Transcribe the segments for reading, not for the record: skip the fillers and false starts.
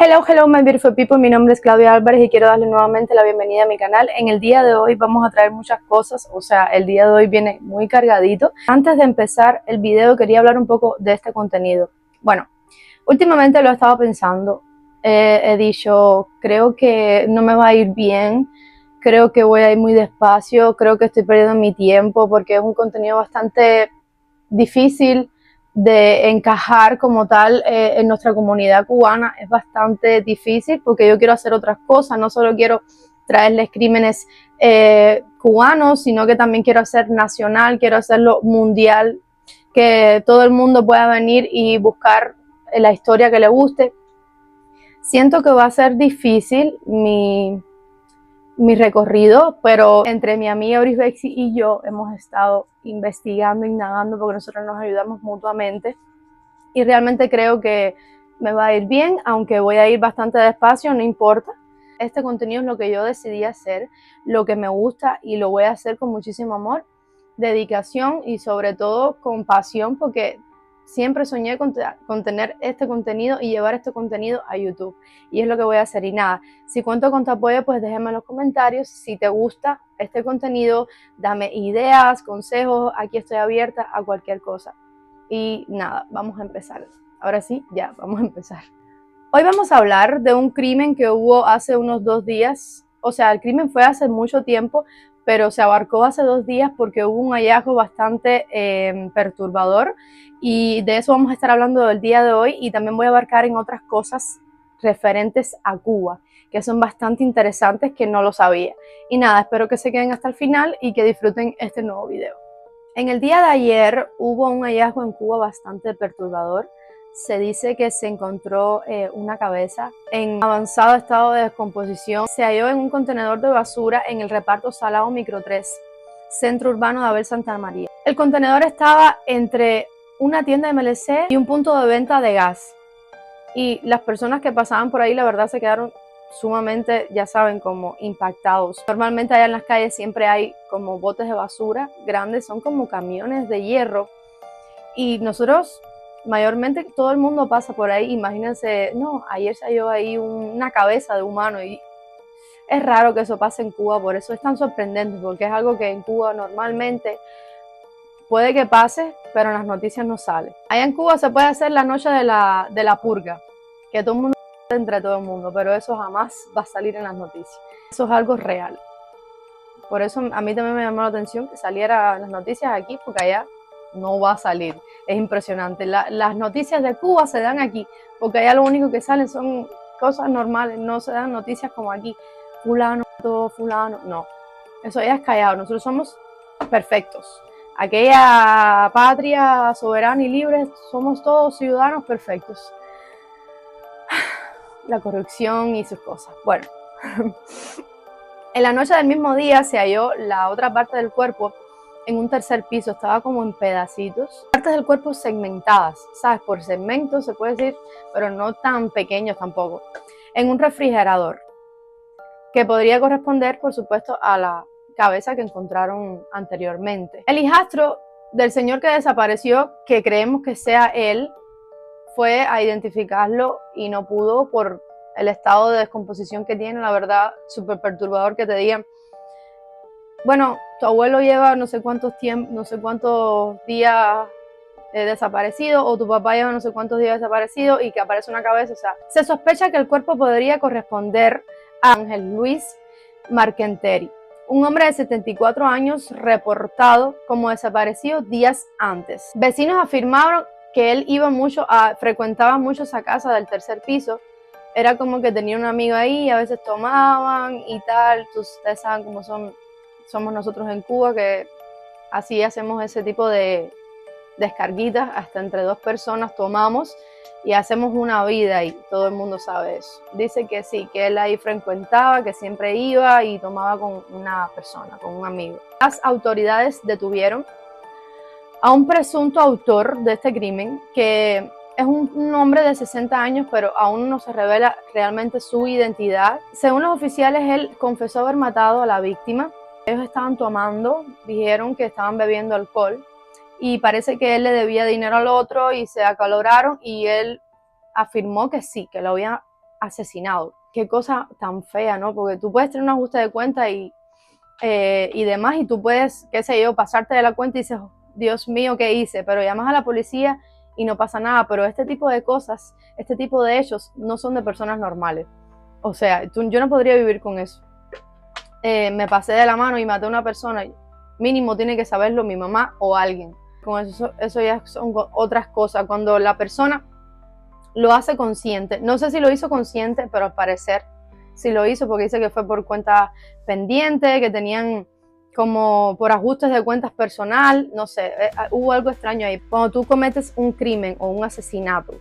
Hello my beautiful people, mi nombre es Claudia Álvarez y quiero darle nuevamente la bienvenida a mi canal. En el día de hoy vamos a traer muchas cosas, o sea, el día de hoy viene muy cargadito. Antes de empezar el video quería hablar un poco de este contenido. Bueno, últimamente lo he estado pensando, he dicho, creo que no me va a ir bien, creo que voy a ir muy despacio, creo que estoy perdiendo mi tiempo porque es un contenido bastante difícil de encajar como tal en nuestra comunidad cubana. Es bastante difícil porque yo quiero hacer otras cosas, no solo quiero traerles crímenes cubanos, sino que también quiero hacer nacional, quiero hacerlo mundial, que todo el mundo pueda venir y buscar la historia que le guste. Siento que va a ser difícil mi recorrido, pero entre mi amiga Brisbexy y yo hemos estado investigando, indagando, porque nosotros nos ayudamos mutuamente y realmente creo que me va a ir bien, aunque voy a ir bastante despacio, no importa. Este contenido es lo que yo decidí hacer, lo que me gusta y lo voy a hacer con muchísimo amor, dedicación y sobre todo con pasión, porque siempre soñé con tener este contenido y llevar este contenido a YouTube. Y es lo que voy a hacer. Y nada, si cuento con tu apoyo, pues déjame en los comentarios. Si te gusta este contenido, dame ideas, consejos. Aquí estoy abierta a cualquier cosa. Y nada, vamos a empezar. Ahora sí, ya, vamos a empezar. Hoy vamos a hablar de un crimen que hubo hace unos 2 días. O sea, el crimen fue hace mucho tiempo, pero se abarcó hace 2 días porque hubo un hallazgo bastante perturbador. Y de eso vamos a estar hablando el día de hoy. Y también voy a abarcar en otras cosas referentes a Cuba, que son bastante interesantes, que no lo sabía. Y nada, espero que se queden hasta el final y que disfruten este nuevo video. En el día de ayer hubo un hallazgo en Cuba bastante perturbador. Se dice que se encontró una cabeza en avanzado estado de descomposición. Se halló en un contenedor de basura en el reparto Salado Micro 3, centro urbano de Abel Santa María. El contenedor estaba entre una tienda de MLC y un punto de venta de gas. Y las personas que pasaban por ahí, la verdad, se quedaron sumamente, ya saben, como impactados. Normalmente allá en las calles siempre hay como botes de basura grandes, son como camiones de hierro. Y nosotros, mayormente, todo el mundo pasa por ahí. Imagínense, no, ayer se halló ahí una cabeza de humano y es raro que eso pase en Cuba, por eso es tan sorprendente, porque es algo que en Cuba normalmente puede que pase, pero en las noticias no sale. Allá en Cuba se puede hacer la noche de la purga, que todo el mundo entre todo el mundo, pero eso jamás va a salir en las noticias. Eso es algo real. Por eso a mí también me llamó la atención que saliera en las noticias aquí, porque allá no va a salir. Es impresionante. Las noticias de Cuba se dan aquí, porque allá lo único que salen son cosas normales, no se dan noticias como aquí. Fulano, todo fulano, no. Eso ya es callado. Nosotros somos perfectos. Aquella patria soberana y libre, somos todos ciudadanos perfectos. La corrupción y sus cosas. Bueno, en la noche del mismo día se halló la otra parte del cuerpo en un tercer piso, estaba como en pedacitos, partes del cuerpo segmentadas, ¿sabes? Por segmentos se puede decir, pero no tan pequeños tampoco, en un refrigerador, que podría corresponder, por supuesto, a la cabeza que encontraron anteriormente. El hijastro del señor que desapareció, que creemos que sea él, fue a identificarlo y no pudo por el estado de descomposición que tiene. La verdad, súper perturbador que te digan, bueno, tu abuelo lleva no sé cuántos días desaparecido, o tu papá lleva no sé cuántos días desaparecido y que aparece una cabeza. O sea, se sospecha que el cuerpo podría corresponder a Ángel Luis Marquenteri, un hombre de 74 años reportado como desaparecido días antes. Vecinos afirmaron que él frecuentaba mucho esa casa del tercer piso. Era como que tenía un amigo ahí, a veces tomaban y tal. Ustedes saben cómo somos nosotros en Cuba, que así hacemos ese tipo de descarguitas, hasta entre 2 personas tomamos y hacemos una vida y todo el mundo sabe eso. Dice que sí, que él ahí frecuentaba, que siempre iba y tomaba con una persona, con un amigo. Las autoridades detuvieron a un presunto autor de este crimen, que es un hombre de 60 años, pero aún no se revela realmente su identidad. Según los oficiales, él confesó haber matado a la víctima. Ellos estaban tomando, dijeron que estaban bebiendo alcohol y parece que él le debía dinero al otro y se acaloraron y él afirmó que sí, que lo había asesinado. Qué cosa tan fea, ¿no? Porque tú puedes tener un ajuste de cuenta y demás, y tú puedes, qué sé yo, pasarte de la cuenta y dices, oh, Dios mío, ¿qué hice? Pero llamas a la policía y no pasa nada. Pero este tipo de cosas, este tipo de hechos no son de personas normales. O sea, yo no podría vivir con eso. Me pasé de la mano y maté a una persona, mínimo tiene que saberlo mi mamá o alguien. Con eso ya son otras cosas. Cuando la persona lo hace consciente, no sé si lo hizo consciente, pero al parecer sí lo hizo, porque dice que fue por cuenta pendiente, que tenían como por ajustes de cuentas personal, no sé, hubo algo extraño ahí. Cuando tú cometes un crimen o un asesinato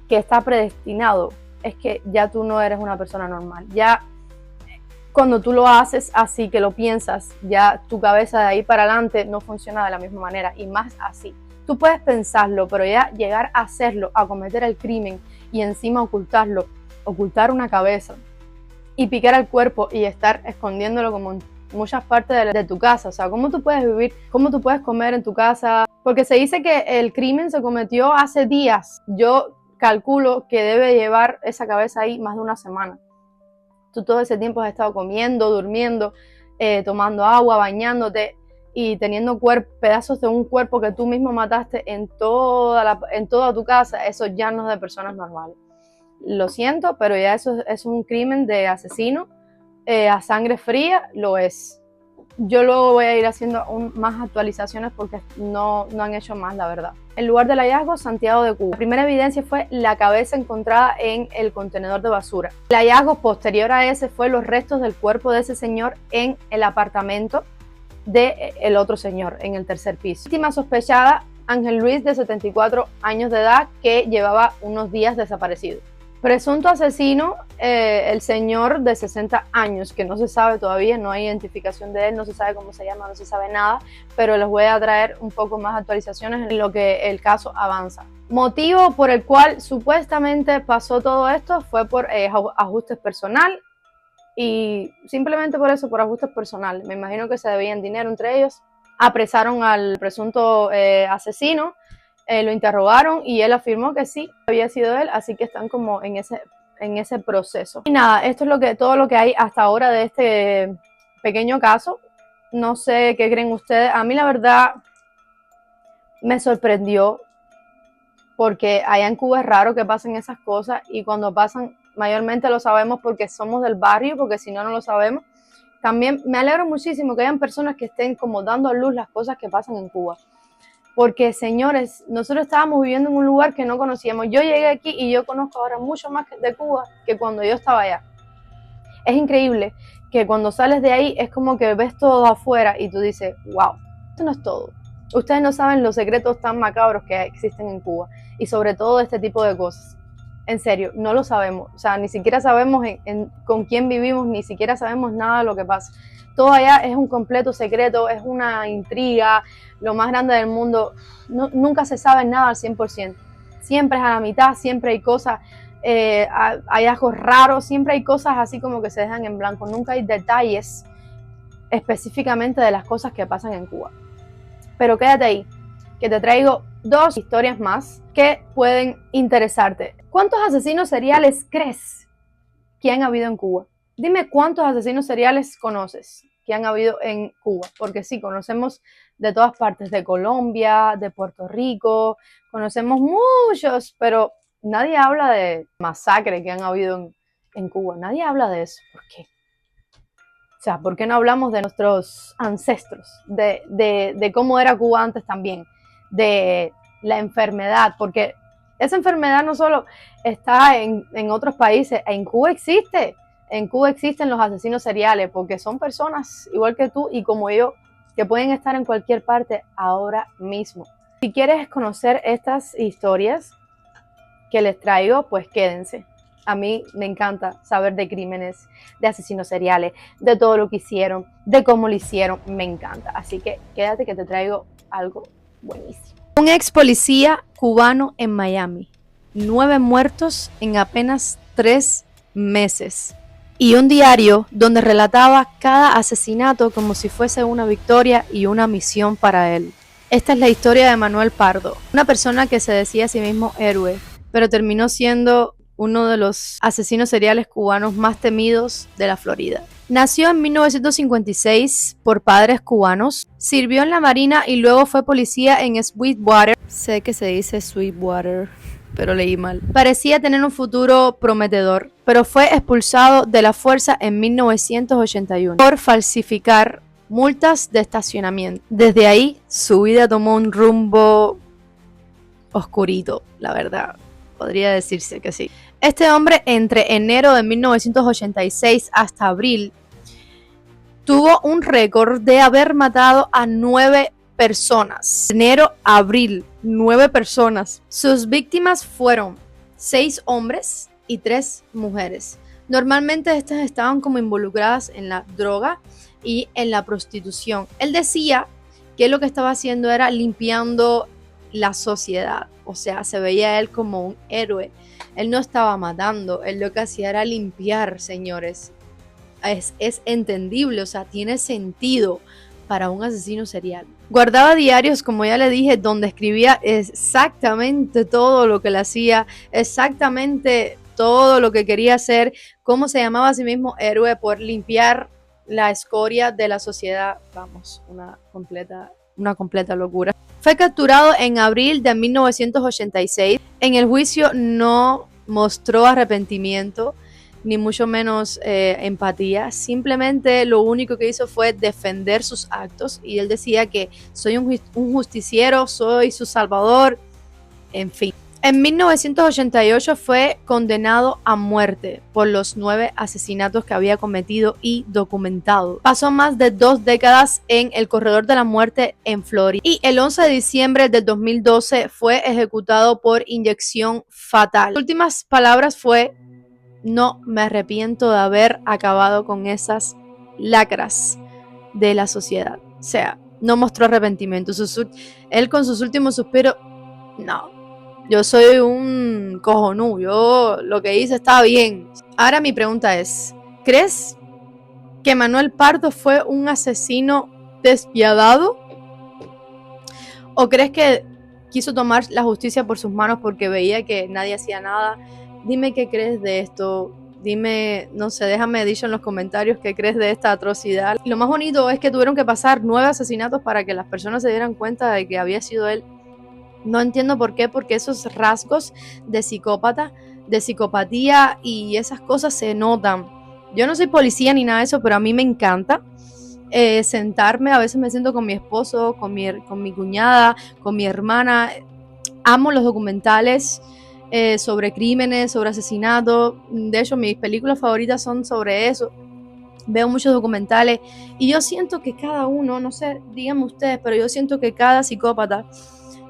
que está predestinado, es que ya tú no eres una persona normal. Ya cuando tú lo haces así, que lo piensas, ya tu cabeza de ahí para adelante no funciona de la misma manera, y más así. Tú puedes pensarlo, pero ya llegar a hacerlo, a cometer el crimen y encima ocultarlo, ocultar una cabeza y picar el cuerpo y estar escondiéndolo como en muchas partes de tu casa. O sea, ¿cómo tú puedes vivir? ¿Cómo tú puedes comer en tu casa? Porque se dice que el crimen se cometió hace días. Yo calculo que debe llevar esa cabeza ahí más de una semana. Tú todo ese tiempo has estado comiendo, durmiendo, tomando agua, bañándote y teniendo pedazos de un cuerpo que tú mismo mataste en toda tu casa. Eso ya no es de personas normales. Lo siento, pero ya eso es un crimen de asesino. A sangre fría lo es. Yo luego voy a ir haciendo aún más actualizaciones porque no han hecho más, la verdad. El lugar del hallazgo, Santiago de Cuba. La primera evidencia fue la cabeza encontrada en el contenedor de basura. El hallazgo posterior a ese fue los restos del cuerpo de ese señor en el apartamento del otro señor, en el tercer piso. Víctima sospechada, Ángel Luis, de 74 años de edad, que llevaba unos días desaparecido. Presunto asesino, el señor de 60 años, que no se sabe todavía, no hay identificación de él, no se sabe cómo se llama, no se sabe nada, pero les voy a traer un poco más actualizaciones en lo que el caso avanza. Motivo por el cual supuestamente pasó todo esto fue por ajustes personal, y simplemente por eso, por ajustes personales. Me imagino que se debían dinero entre ellos. Apresaron al presunto asesino. Lo interrogaron y él afirmó que sí, había sido él, así que están como en ese proceso. Y nada, esto es todo lo que hay hasta ahora de este pequeño caso. No sé qué creen ustedes. A mí la verdad me sorprendió, porque allá en Cuba es raro que pasen esas cosas, y cuando pasan mayormente lo sabemos porque somos del barrio, porque si no, no lo sabemos. También me alegro muchísimo que hayan personas que estén como dando a luz las cosas que pasan en Cuba. Porque, señores, nosotros estábamos viviendo en un lugar que no conocíamos. Yo llegué aquí y yo conozco ahora mucho más de Cuba que cuando yo estaba allá. Es increíble que cuando sales de ahí es como que ves todo afuera y tú dices, wow, esto no es todo. Ustedes no saben los secretos tan macabros que existen en Cuba, y sobre todo este tipo de cosas. En serio, no lo sabemos. O sea, ni siquiera sabemos con quién vivimos, ni siquiera sabemos nada de lo que pasa. Todo allá es un completo secreto, es una intriga, lo más grande del mundo. Nunca se sabe nada al 100%. Siempre es a la mitad, siempre hay cosas, hay hallazgos raros, siempre hay cosas así como que se dejan en blanco. Nunca hay detalles específicamente de las cosas que pasan en Cuba. Pero quédate ahí, que te traigo 2 historias más que pueden interesarte. ¿Cuántos asesinos seriales crees que han habido en Cuba? Dime cuántos asesinos seriales conoces que han habido en Cuba, porque sí, conocemos de todas partes, de Colombia, de Puerto Rico, conocemos muchos, pero nadie habla de masacres que han habido en Cuba, nadie habla de eso. ¿Por qué? O sea, ¿por qué no hablamos de nuestros ancestros, de cómo era Cuba antes también, de la enfermedad? Porque esa enfermedad no solo está en otros países, en Cuba existe. En Cuba existen los asesinos seriales, porque son personas igual que tú y como yo, que pueden estar en cualquier parte ahora mismo. Si quieres conocer estas historias que les traigo, pues quédense. A mí me encanta saber de crímenes, de asesinos seriales, de todo lo que hicieron, de cómo lo hicieron, me encanta. Así que quédate que te traigo algo buenísimo. Un ex policía cubano en Miami, 9 muertos en apenas 3 meses. Y un diario donde relataba cada asesinato como si fuese una victoria y una misión para él. Esta es la historia de Manuel Pardo, una persona que se decía a sí mismo héroe, pero terminó siendo uno de los asesinos seriales cubanos más temidos de la Florida. Nació en 1956 por padres cubanos, sirvió en la Marina y luego fue policía en Sweetwater. Sé que se dice Sweetwater, pero leí mal. Parecía tener un futuro prometedor, pero fue expulsado de la fuerza en 1981 por falsificar multas de estacionamiento. Desde ahí, su vida tomó un rumbo oscurito, la verdad. Podría decirse que sí. Este hombre, entre enero de 1986 hasta abril, tuvo un récord de haber matado a 9 personas. Enero a abril, 9 personas. Sus víctimas fueron 6 hombres y 3 mujeres. Normalmente estas estaban como involucradas en la droga y en la prostitución. Él decía que lo que estaba haciendo era limpiando la sociedad. O sea, se veía él como un héroe. Él no estaba matando, él lo que hacía era limpiar, señores. Es entendible, o sea, tiene sentido para un asesino serial. Guardaba diarios, como ya le dije, donde escribía exactamente todo lo que le hacía, exactamente todo lo que quería hacer, cómo se llamaba a sí mismo héroe por limpiar la escoria de la sociedad. Vamos, una completa locura. Fue capturado en abril de 1986. En el juicio no mostró arrepentimiento, ni mucho menos empatía. Simplemente lo único que hizo fue defender sus actos y él decía que soy un justiciero, soy su salvador, en fin. En 1988 fue condenado a muerte por los 9 asesinatos que había cometido y documentado. Pasó más de 2 décadas en el corredor de la muerte en Florida y el 11 de diciembre del 2012 fue ejecutado por inyección fatal. Sus últimas palabras fue: no me arrepiento de haber acabado con esas lacras de la sociedad. O sea, no mostró arrepentimiento. Él con sus últimos suspiros, no. Yo soy un cojonú, yo lo que hice está bien. Ahora mi pregunta es, ¿crees que Manuel Pardo fue un asesino despiadado? ¿O crees que quiso tomar la justicia por sus manos porque veía que nadie hacía nada? Dime qué crees de esto. Dime, no sé, déjame dicho en los comentarios qué crees de esta atrocidad. Lo más bonito es que tuvieron que pasar 9 asesinatos para que las personas se dieran cuenta de que había sido él. No entiendo por qué, porque esos rasgos de psicópata, de psicopatía y esas cosas se notan. Yo no soy policía ni nada de eso, pero a mí me encanta sentarme. A veces me siento con mi esposo, con mi cuñada, con mi hermana. Amo los documentales sobre crímenes, sobre asesinatos. De hecho, mis películas favoritas son sobre eso. Veo muchos documentales y yo siento que cada uno, no sé, díganme ustedes, pero yo siento que cada psicópata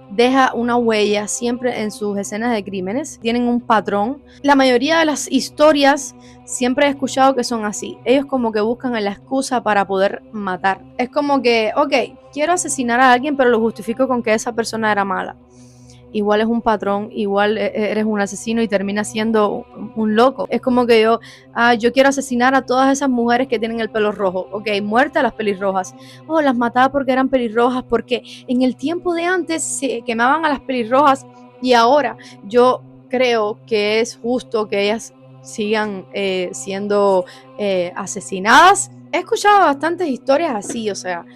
deja una huella siempre en sus escenas de crímenes, tienen un patrón. La mayoría de las historias siempre he escuchado que son así. Ellos como que buscan la excusa para poder matar. Es como que, ok, quiero asesinar a alguien, pero lo justifico con que esa persona era mala. Igual es un patrón, igual eres un asesino y terminas siendo un loco. Es como que yo quiero asesinar a todas esas mujeres que tienen el pelo rojo. Ok, muertas las pelirrojas. Oh, las mataba porque eran pelirrojas, porque en el tiempo de antes se quemaban a las pelirrojas y ahora yo creo que es justo que ellas sigan siendo asesinadas. He escuchado bastantes historias así, o sea,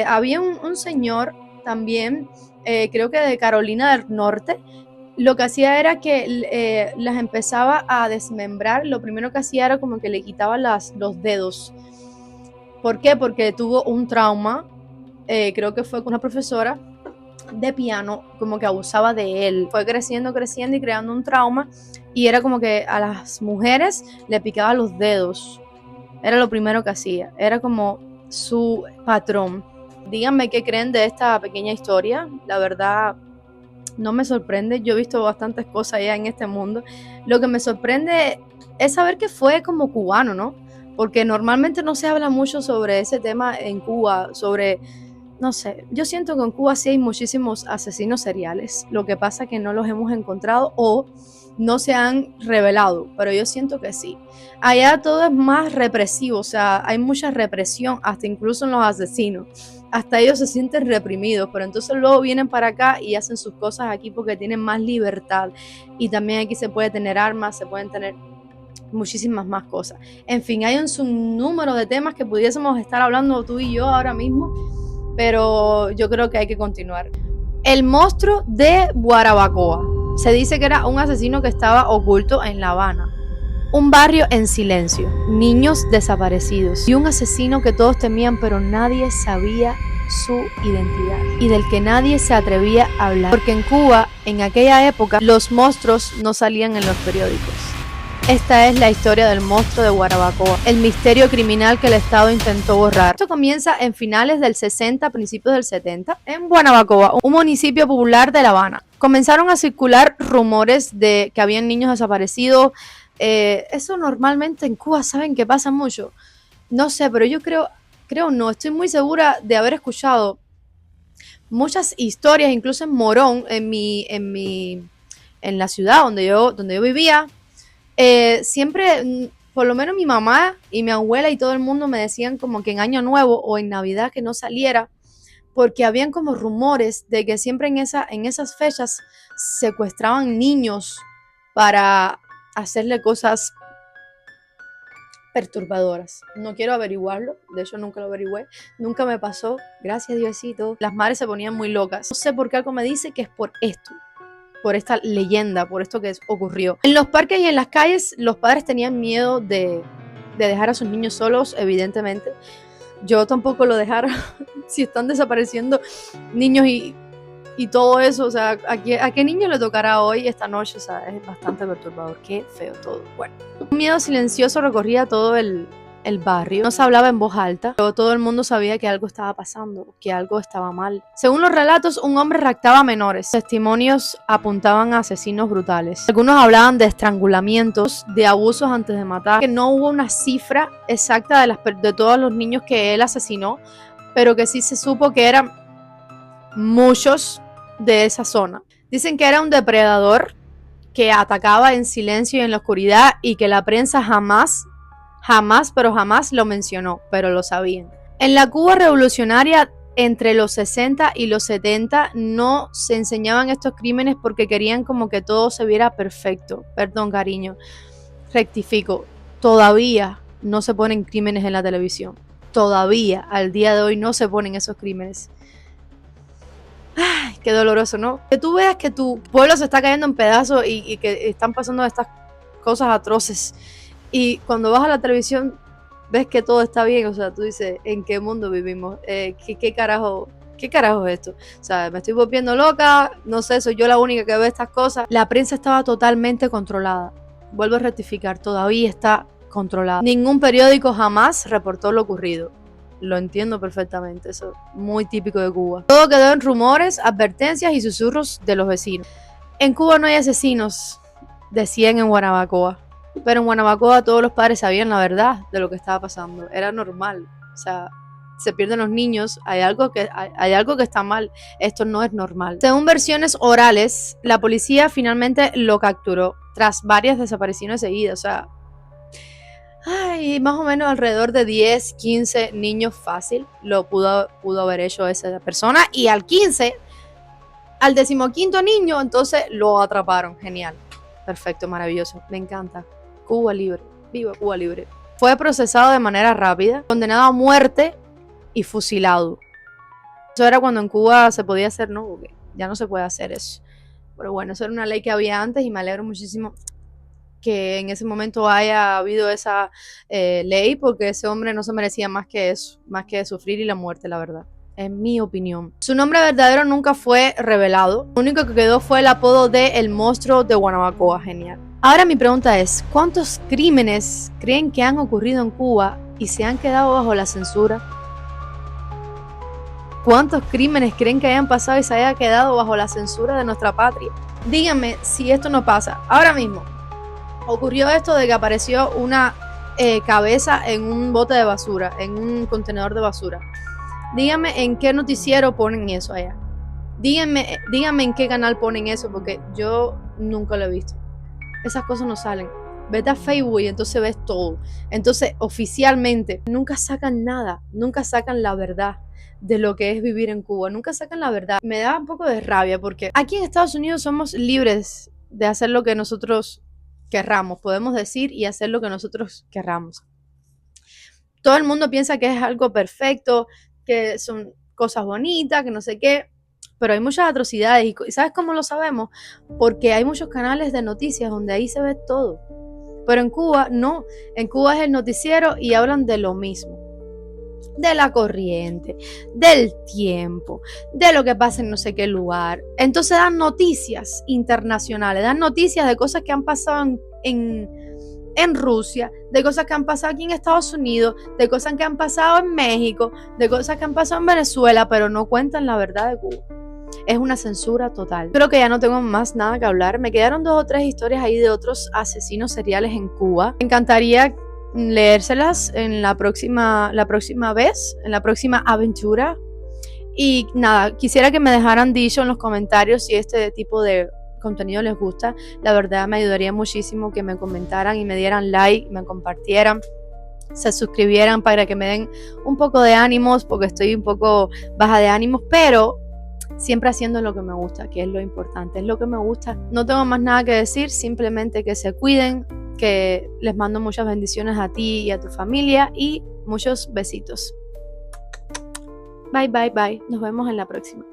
había un señor también, creo que de Carolina del Norte. Lo que hacía era que las empezaba a desmembrar. Lo primero que hacía era como que le quitaba los dedos. ¿Por qué? Porque tuvo un trauma, creo que fue con una profesora de piano, como que abusaba de él. Fue creciendo y creando un trauma y era como que a las mujeres le picaba los dedos. Era lo primero que hacía, era como su patrón. Díganme qué creen de esta pequeña historia. La verdad, no me sorprende. Yo he visto bastantes cosas ya en este mundo. Lo que me sorprende es saber que fue como cubano, ¿no? Porque normalmente no se habla mucho sobre ese tema en Cuba, sobre no sé, yo siento que en Cuba sí hay muchísimos asesinos seriales, lo que pasa es que no los hemos encontrado o no se han revelado, pero yo siento que sí. Allá todo es más represivo, o sea, hay mucha represión, hasta incluso en los asesinos. Hasta ellos se sienten reprimidos, pero entonces luego vienen para acá y hacen sus cosas aquí porque tienen más libertad. Y también aquí se puede tener armas, se pueden tener muchísimas más cosas. En fin, hay un sinnúmero de temas que pudiésemos estar hablando tú y yo ahora mismo, pero yo creo que hay que continuar. El monstruo de Guarabacoa. Se dice que era un asesino que estaba oculto en La Habana. Un barrio en silencio, niños desaparecidos y un asesino que todos temían pero nadie sabía su identidad y del que nadie se atrevía a hablar. Porque en Cuba, en aquella época, los monstruos no salían en los periódicos. Esta es la historia del monstruo de Guarabacoa, el misterio criminal que el Estado intentó borrar. Esto comienza en finales del 60, principios del 70, en Guanabacoa, un municipio popular de La Habana. Comenzaron a circular rumores de que habían niños desaparecidos. Eso normalmente en Cuba, ¿saben que pasa mucho? No sé, pero yo creo no, estoy muy segura de haber escuchado muchas historias, incluso en Morón, en la ciudad donde yo vivía. Siempre, por lo menos mi mamá y mi abuela y todo el mundo me decían como que en Año Nuevo o en Navidad que no saliera, porque habían como rumores de que siempre en esas fechas secuestraban niños para hacerle cosas perturbadoras. No quiero averiguarlo, de hecho nunca lo averigüé, nunca me pasó, gracias Diosito. Las madres se ponían muy locas. No sé por qué algo me dice que es por esto, por esta leyenda, por esto que ocurrió. En los parques y en las calles, los padres tenían miedo de dejar a sus niños solos, evidentemente. Yo tampoco lo dejara si están desapareciendo niños y todo eso. O sea, ¿a qué niño le tocará hoy, esta noche? O sea, es bastante perturbador. Qué feo todo. Bueno, un miedo silencioso recorría todo el barrio. No se hablaba en voz alta, pero todo el mundo sabía que algo estaba pasando, que algo estaba mal. Según los relatos, un hombre raptaba a menores. Testimonios apuntaban a asesinos brutales. Algunos hablaban de estrangulamientos, de abusos antes de matar, que no hubo una cifra exacta de todos los niños que él asesinó, pero que sí se supo que eran muchos de esa zona. Dicen que era un depredador que atacaba en silencio y en la oscuridad y que la prensa jamás lo mencionó, pero lo sabían. En la Cuba revolucionaria, entre los 60 y los 70, no se enseñaban estos crímenes porque querían como que todo se viera perfecto. Perdón, cariño, rectifico. Todavía no se ponen crímenes en la televisión. Todavía, al día de hoy, no se ponen esos crímenes. Ay, qué doloroso, ¿no? Que tú veas que tu pueblo se está cayendo en pedazos y que están pasando estas cosas atroces. Y cuando vas a la televisión ves que todo está bien, o sea, tú dices, ¿en qué mundo vivimos? ¿Qué carajo es esto? O sea, me estoy volviendo loca, no sé, soy yo la única que ve estas cosas. La prensa estaba totalmente controlada. Vuelvo a rectificar, todavía está controlada. Ningún periódico jamás reportó lo ocurrido. Lo entiendo perfectamente, eso es muy típico de Cuba. Todo quedó en rumores, advertencias y susurros de los vecinos. En Cuba no hay asesinos, decían en Guanabacoa. Pero en Guanabacoa todos los padres sabían la verdad de lo que estaba pasando. Era normal. O sea, se pierden los niños, hay algo que está mal. Esto no es normal. Según versiones orales, la policía finalmente lo capturó tras varias desapariciones seguidas. O sea, más o menos alrededor de 10, 15 niños fácil lo pudo haber hecho esa persona. Y al 15, al 15º niño, entonces lo atraparon. Genial. Perfecto, maravilloso. Me encanta. Cuba libre. Viva Cuba libre. Fue procesado de manera rápida, condenado a muerte y fusilado. Eso era cuando en Cuba se podía hacer, ¿no? Porque ya no se puede hacer eso. Pero bueno, eso era una ley que había antes y me alegro muchísimo que en ese momento haya habido esa ley, porque ese hombre no se merecía más que eso, más que sufrir y la muerte, la verdad. En mi opinión. Su nombre verdadero nunca fue revelado. Lo único que quedó fue el apodo de El Monstruo de Guanabacoa. Genial. Ahora mi pregunta es, ¿cuántos crímenes creen que han ocurrido en Cuba y se han quedado bajo la censura? ¿Cuántos crímenes creen que hayan pasado y se haya quedado bajo la censura de nuestra patria? Díganme si esto no pasa. Ahora mismo ocurrió esto de que apareció una cabeza en un bote de basura, en un contenedor de basura. Dígame en qué noticiero ponen eso allá. Dígame en qué canal ponen eso, porque yo nunca lo he visto. Esas cosas no salen. Vete a Facebook y entonces ves todo. Entonces, oficialmente, nunca sacan nada, nunca sacan la verdad de lo que es vivir en Cuba, nunca sacan la verdad. Me da un poco de rabia porque aquí en Estados Unidos somos libres de hacer lo que nosotros querramos, podemos decir y hacer lo que nosotros querramos. Todo el mundo piensa que es algo perfecto, que son cosas bonitas, que no sé qué, pero hay muchas atrocidades. ¿Y sabes cómo lo sabemos? Porque hay muchos canales de noticias donde ahí se ve todo. Pero en Cuba no, en Cuba es el noticiero y hablan de lo mismo. De la corriente, del tiempo, de lo que pasa en no sé qué lugar. Entonces dan noticias internacionales, dan noticias de cosas que han pasado en Rusia, de cosas que han pasado aquí en Estados Unidos, de cosas que han pasado en México, de cosas que han pasado en Venezuela, pero no cuentan la verdad de Cuba. Es una censura total. Creo que ya no tengo más nada que hablar. Me quedaron 2 o 3 historias ahí de otros asesinos seriales en Cuba. Me encantaría leérselas en la próxima vez, en la próxima aventura. Y nada, quisiera que me dejaran dicho en los comentarios si este tipo de contenido les gusta. La verdad me ayudaría muchísimo que me comentaran y me dieran like, me compartieran, se suscribieran para que me den un poco de ánimos, porque estoy un poco baja de ánimos, pero siempre haciendo lo que me gusta, que es lo importante, es lo que me gusta. No tengo más nada que decir, simplemente que se cuiden, que les mando muchas bendiciones a ti y a tu familia y muchos besitos. Bye, bye, bye. Nos vemos en la próxima.